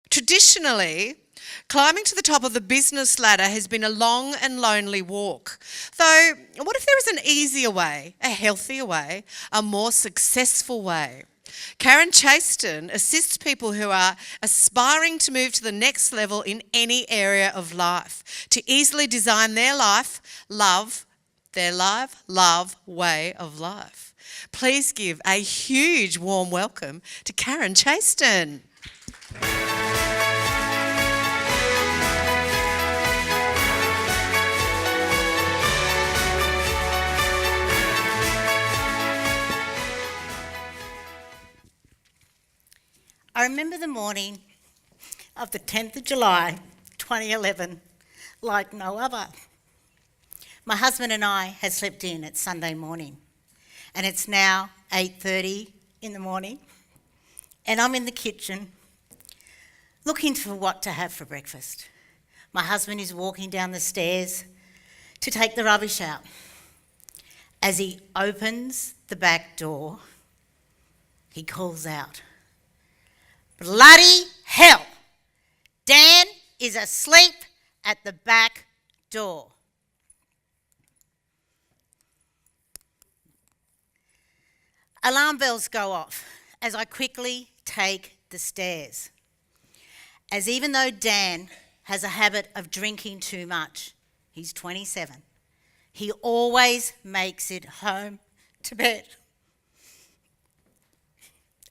Traditionally, climbing to the top of the business ladder has been a long and lonely walk. Though, what if there is an easier way, a healthier way, a more successful way? Karen Chaston assists people who are aspiring to move to the next level in any area of life, to easily design their life, love way of life. Please give a huge warm welcome to Karen Chaston. I remember the morning of the 10th of July, 2011, like no other. My husband and I had slept in at Sunday morning, and it's now 8:30 in the morning, and I'm in the kitchen looking for what to have for breakfast. My husband is walking down the stairs to take the rubbish out. As he opens the back door, he calls out, "Bloody hell! Dan is asleep at the back door." Alarm bells go off as I quickly take the stairs, as even though Dan has a habit of drinking too much, he's 27, he always makes it home to bed.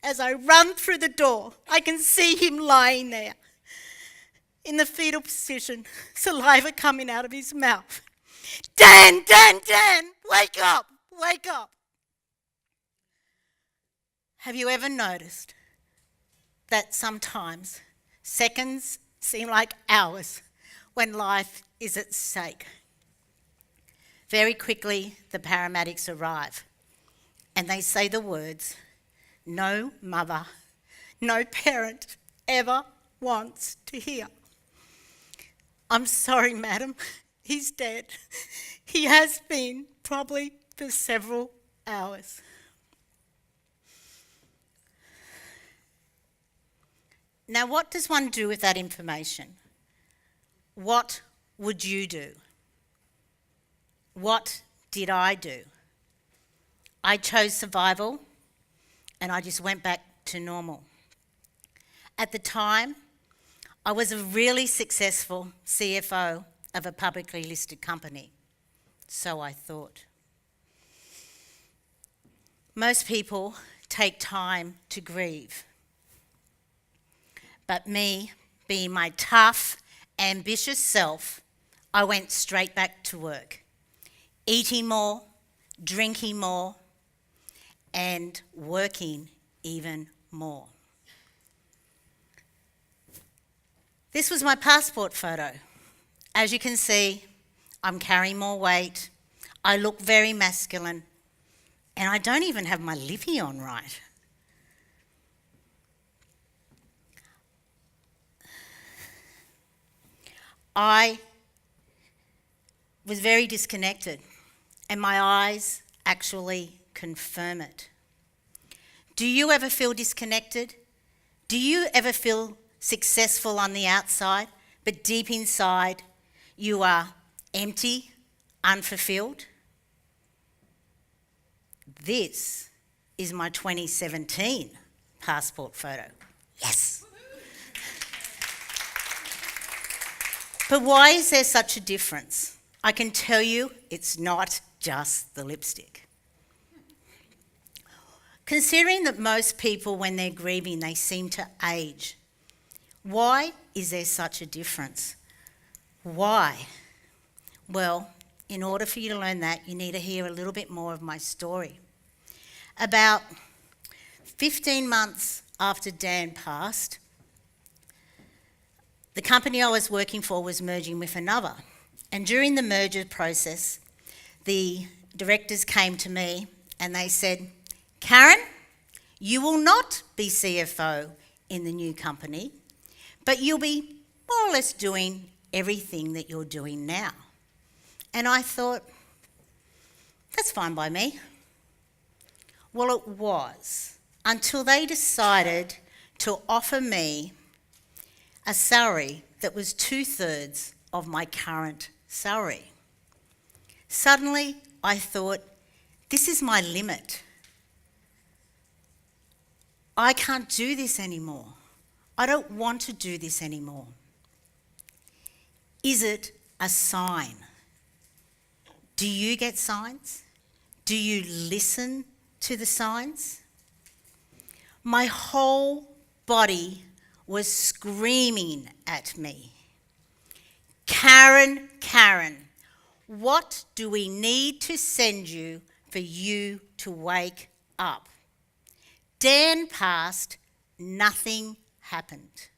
As I run through the door, I can see him lying there in the fetal position, saliva coming out of his mouth. Dan, wake up, wake up. Have you ever noticed that sometimes seconds seem like hours when life is at stake? Very quickly, the paramedics arrive and they say the words, "No mother, no parent ever wants to hear." "I'm sorry, madam, he's dead. He has been probably for several hours." Now, what does one do with that information? What would you do? What did I do? I chose survival, and I just went back to normal. At the time, I was a really successful CFO of a publicly listed company, so I thought. Most people take time to grieve, but me, being my tough, ambitious self, I went straight back to work, eating more, drinking more, and working even more. This was my passport photo. As you can see, I'm carrying more weight, I look very masculine, and I don't even have my lippy on right. I was very disconnected, and my eyes actually confirm it. Do you ever feel disconnected? Do you ever feel successful on the outside, but deep inside you are empty, unfulfilled? This is my 2017 passport photo. Yes. But why is there such a difference? I can tell you it's not just the lipstick. Considering that most people, when they're grieving, they seem to age, why is there such a difference? Why? Well, in order for you to learn that, you need to hear a little bit more of my story. About 15 months after Dan passed, the company I was working for was merging with another. And during the merger process, the directors came to me and they said, "Karen, you will not be CFO in the new company, but you'll be more or less doing everything that you're doing now." And I thought, that's fine by me. Well, it was, until they decided to offer me a salary that was 2/3 of my current salary. Suddenly, I thought, this is my limit. I can't do this anymore. I don't want to do this anymore. Is it a sign? Do you get signs? Do you listen to the signs? My whole body was screaming at me. Karen, Karen, what do we need to send you for you to wake up? Dan passed, nothing happened.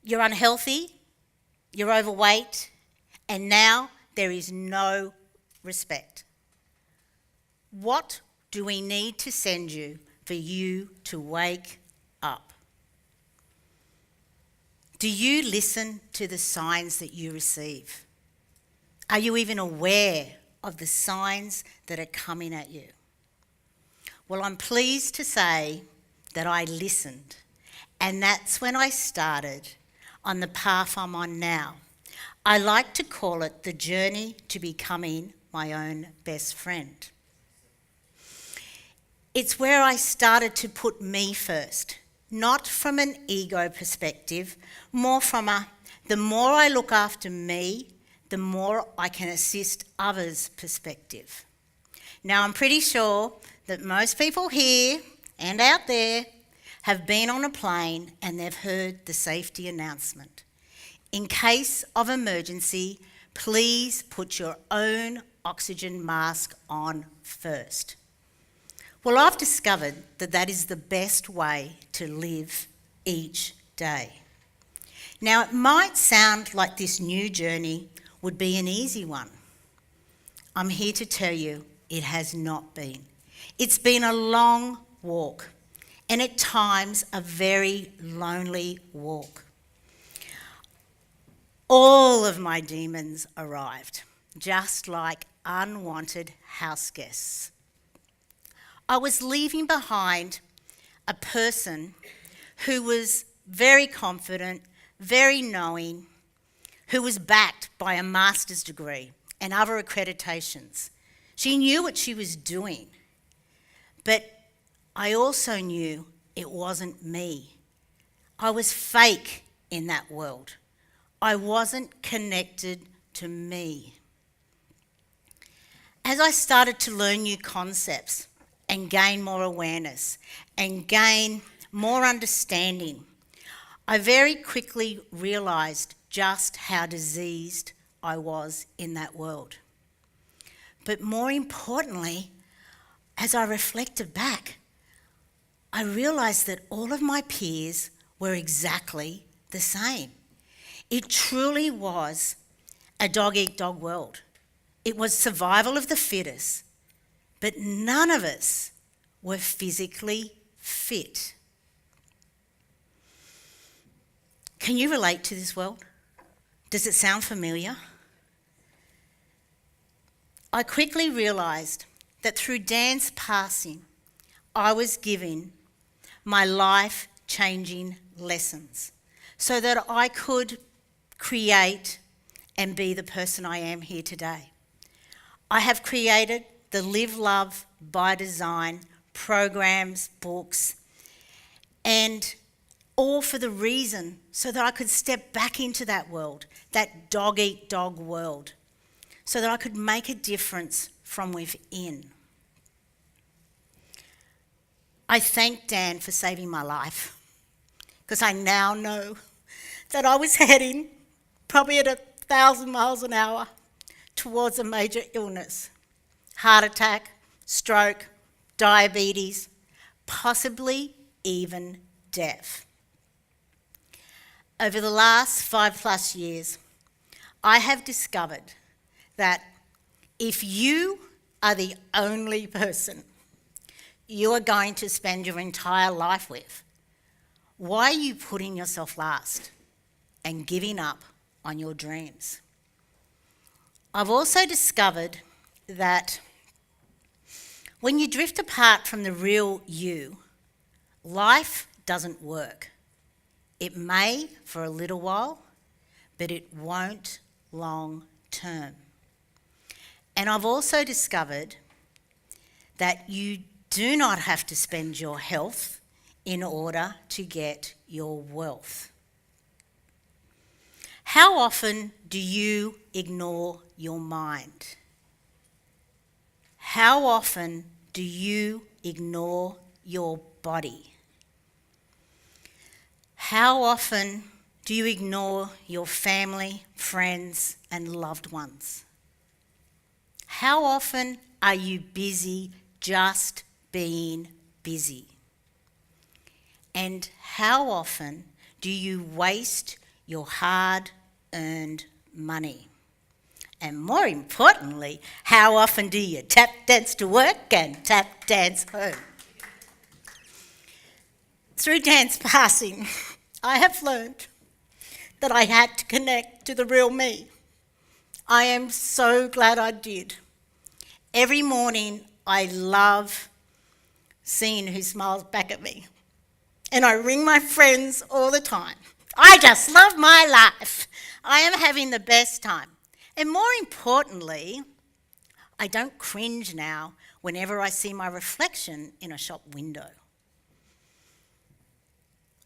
You're unhealthy, you're overweight, and now there is no respect. What do we need to send you for you to wake up? Do you listen to the signs that you receive? Are you even aware of the signs that are coming at you? Well, I'm pleased to say that I listened, and that's when I started on the path I'm on now. I like to call it the journey to becoming my own best friend. It's where I started to put me first, not from an ego perspective, more from the more I look after me, the more I can assist others perspective. Now, I'm pretty sure that most people here and out there have been on a plane and they've heard the safety announcement. In case of emergency, please put your own oxygen mask on first. Well, I've discovered that that is the best way to live each day. Now, it might sound like this new journey would be an easy one. I'm here to tell you it has not been. It's been a long walk, and at times a very lonely walk. All of my demons arrived, just like unwanted house guests. I was leaving behind a person who was very confident, very knowing, who was backed by a master's degree and other accreditations. She knew what she was doing, but I also knew it wasn't me. I was fake in that world. I wasn't connected to me. As I started to learn new concepts and gain more awareness and gain more understanding, I very quickly realised just how diseased I was in that world. But more importantly, as I reflected back, I realised that all of my peers were exactly the same. It truly was a dog-eat-dog world. It was survival of the fittest, but none of us were physically fit. Can you relate to this world? Does it sound familiar? I quickly realised that through Dan's passing, I was given my life-changing lessons so that I could create and be the person I am here today. I have created the Live Love by Design programs, books, and all for the reason so that I could step back into that world, that dog-eat-dog world, so that I could make a difference from within. I thank Dan for saving my life, because I now know that I was heading probably at 1,000 miles an hour towards a major illness, heart attack, stroke, diabetes, possibly even death. Over the last 5+ years, I have discovered that if you are the only person you are going to spend your entire life with, why are you putting yourself last and giving up on your dreams? I've also discovered that When you drift apart from the real you, life doesn't work. It may for a little while, but it won't long term. And I've also discovered that you do not have to spend your health in order to get your wealth. How often do you ignore your mind? How often do you ignore your body? How often do you ignore your family, friends, and loved ones? How often are you busy just being busy? And how often do you waste your hard-earned money? And more importantly, how often do you tap dance to work and tap dance home? Through dance passing, I have learned that I had to connect to the real me. I am so glad I did. Every morning, I love seeing who smiles back at me. And I ring my friends all the time. I just love my life. I am having the best time. And more importantly, I don't cringe now whenever I see my reflection in a shop window.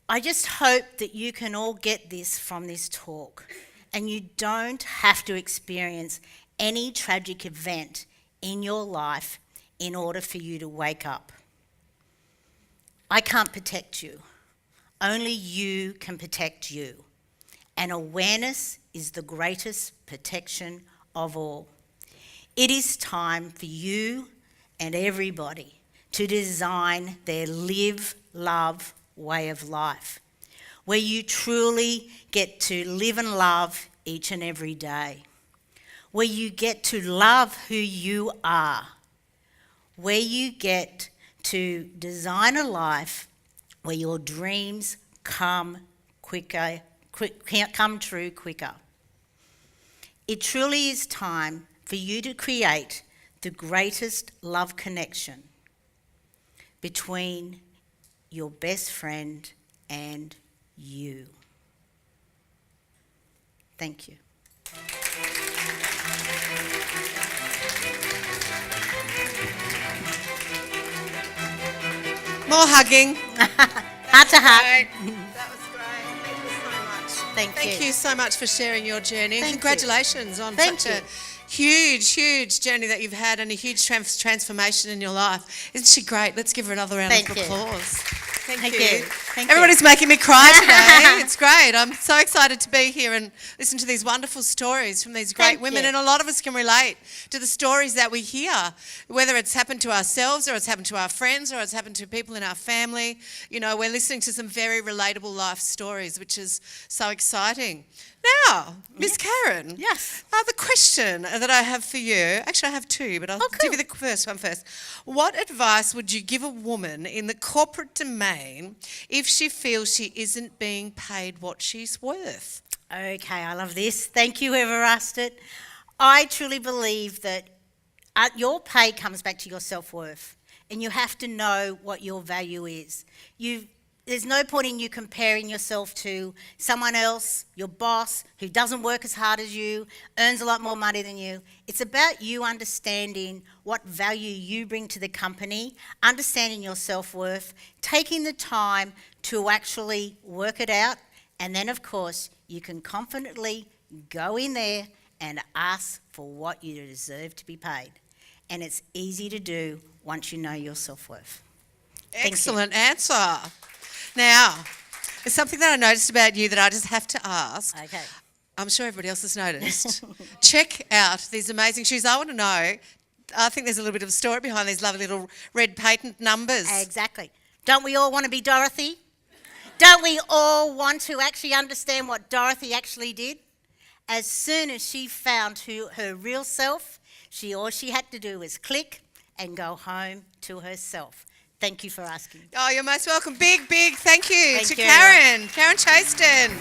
I just hope that you can all get this from this talk and you don't have to experience any tragic event in your life in order for you to wake up. I can't protect you. Only you can protect you. And awareness is the greatest protection of all. It is time for you and everybody to design their live, love way of life, where you truly get to live and love each and every day, where you get to love who you are, where you get to design a life where your dreams come true quicker. It truly is time for you to create the greatest love connection between your best friend and you. Thank you. More hugging. Heart to heart. That was great. Thank you so much. Thank you. You so much for sharing your journey. And Thank congratulations on Thank such you. a huge journey that you've had and a huge transformation in your life. Isn't she great? Let's give her another round Thank of you. applause. Thank you. Thank you. Everybody's making me cry today. It's great. I'm so excited to be here and listen to these wonderful stories from these great Thank women. you. And a lot of us can relate to the stories that we hear, whether it's happened to ourselves or it's happened to our friends or it's happened to people in our family. You know, we're listening to some very relatable life stories, which is so exciting. Now, Miss Karen. Yes. The question that I have for you, actually I have two, but I'll give you the first one first. What advice would you give a woman in the corporate domain if she feels she isn't being paid what she's worth? Okay, I love this. Thank you, whoever asked it. I truly believe that your pay comes back to your self-worth, and you have to know what your value is. There's no point in you comparing yourself to someone else, your boss, who doesn't work as hard as you, earns a lot more money than you. It's about you understanding what value you bring to the company, understanding your self-worth, taking the time to actually work it out, and then, of course, you can confidently go in there and ask for what you deserve to be paid. And it's easy to do once you know your self-worth. Excellent answer. Now, there's something that I noticed about you that I just have to ask. Okay. I'm sure everybody else has noticed. Check out these amazing shoes. I want to know, I think there's a little bit of a story behind these lovely little red patent numbers. Exactly. Don't we all want to be Dorothy? Don't we all want to actually understand what Dorothy actually did? As soon as she found her real self, all she had to do was click and go home to herself. Thank you for asking. Oh, you're most welcome. Big thank you Thank to you. Karen Chaston.